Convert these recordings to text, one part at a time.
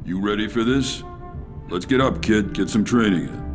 You ready for this? Let's get up, kid. Get some training in.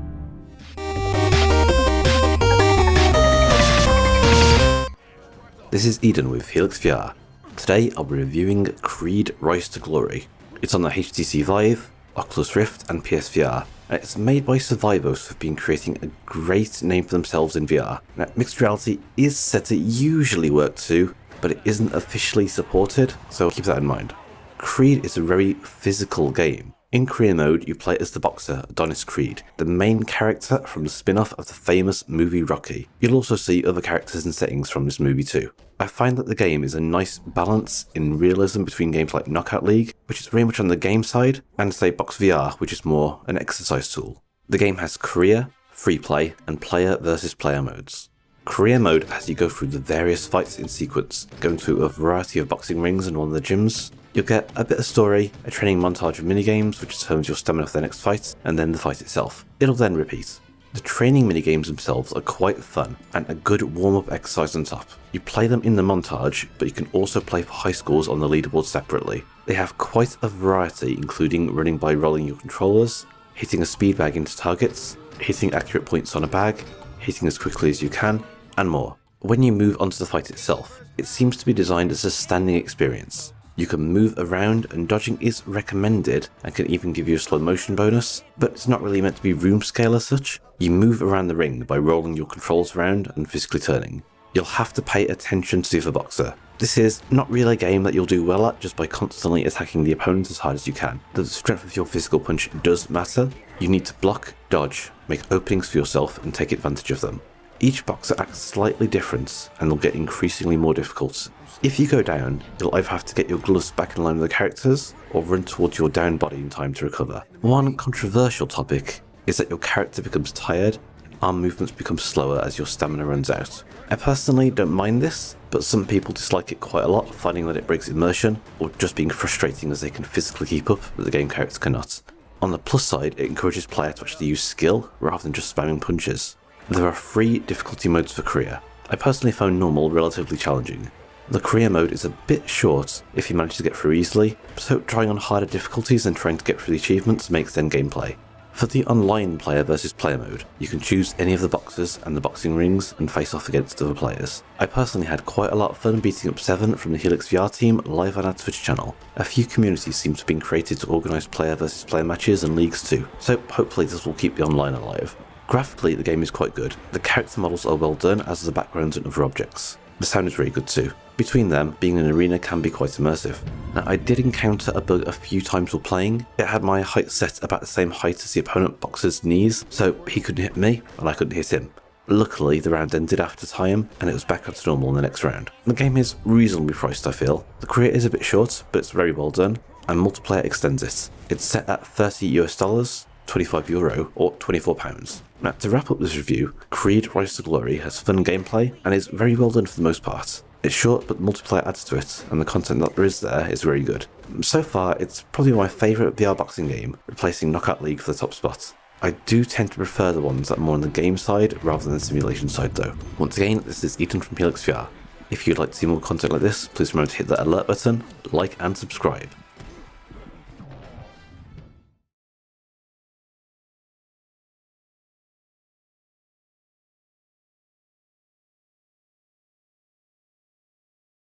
This is Eden with HelixxVR. Today I'll be reviewing Creed Rise to Glory. It's on the HTC Vive, Oculus Rift and PSVR, and it's made by Survivos, who've been creating a great name for themselves in VR. Now, mixed reality is said to usually work too, but it isn't officially supported, so keep that in mind. Creed is a very physical game. In career mode, you play as the boxer, Adonis Creed, the main character from the spin-off of the famous movie Rocky. You'll also see other characters and settings from this movie too. I find that the game is a nice balance in realism between games like Knockout League, which is very much on the game side, and say PCVR, which is more an exercise tool. The game has career, free play, and player versus player modes. Career mode has you go through the various fights in sequence, going through a variety of boxing rings in one of the gyms. You'll get a bit of story, a training montage of minigames which determines your stamina for the next fight, and then the fight itself. It'll then repeat. The training minigames themselves are quite fun, and a good warm-up exercise on top. You play them in the montage, but you can also play for high scores on the leaderboard separately. They have quite a variety, including running by rolling your controllers, hitting a speed bag into targets, hitting accurate points on a bag, hitting as quickly as you can, and more. When you move onto the fight itself, it seems to be designed as a standing experience. You can move around, and dodging is recommended and can even give you a slow motion bonus, but it's not really meant to be room scale as such. You move around the ring by rolling your controls around and physically turning. You'll have to pay attention to the other boxer. This is not really a game that you'll do well at just by constantly attacking the opponent as hard as you can. The strength of your physical punch does matter. You need to block, dodge, make openings for yourself and take advantage of them. Each boxer acts slightly different and will get increasingly more difficult. If you go down, you'll either have to get your gloves back in line with the characters, or run towards your down body in time to recover. One controversial topic is that your character becomes tired, and arm movements become slower as your stamina runs out. I personally don't mind this, but some people dislike it quite a lot, finding that it breaks immersion, or just being frustrating as they can physically keep up, but the game character cannot. On the plus side, it encourages players to actually use skill, rather than just spamming punches. There are 3 difficulty modes for career. I personally found normal relatively challenging. The career mode is a bit short if you manage to get through easily, so trying on harder difficulties and trying to get through the achievements makes then gameplay. For the online player versus player mode, you can choose any of the boxers and the boxing rings and face off against other players. I personally had quite a lot of fun beating up 7 from the HelixxVR team live on our Twitch channel. A few communities seem to have been created to organise player versus player matches and leagues too, so hopefully this will keep the online alive. Graphically, the game is quite good. The character models are well done, as are the backgrounds and other objects. The sound is very good too. Between them, being in an arena can be quite immersive. Now, I did encounter a bug a few times while playing. It had my height set about the same height as the opponent boxer's knees, so he couldn't hit me, and I couldn't hit him. Luckily, the round ended after time, and it was back up to normal in the next round. The game is reasonably priced, I feel. The career is a bit short, but it's very well done, and multiplayer extends it. It's set at $30 US, €25 or £24. Now, to wrap up this review, Creed Rise to Glory has fun gameplay and is very well done for the most part. It's short, but multiplayer adds to it, and the content that there is there is very good. So far, it's probably my favourite VR boxing game, replacing Knockout League for the top spot. I do tend to prefer the ones that are more on the game side rather than the simulation side though. Once again, this is Eden from HelixxVR. If you'd like to see more content like this, please remember to hit that alert button, like and subscribe.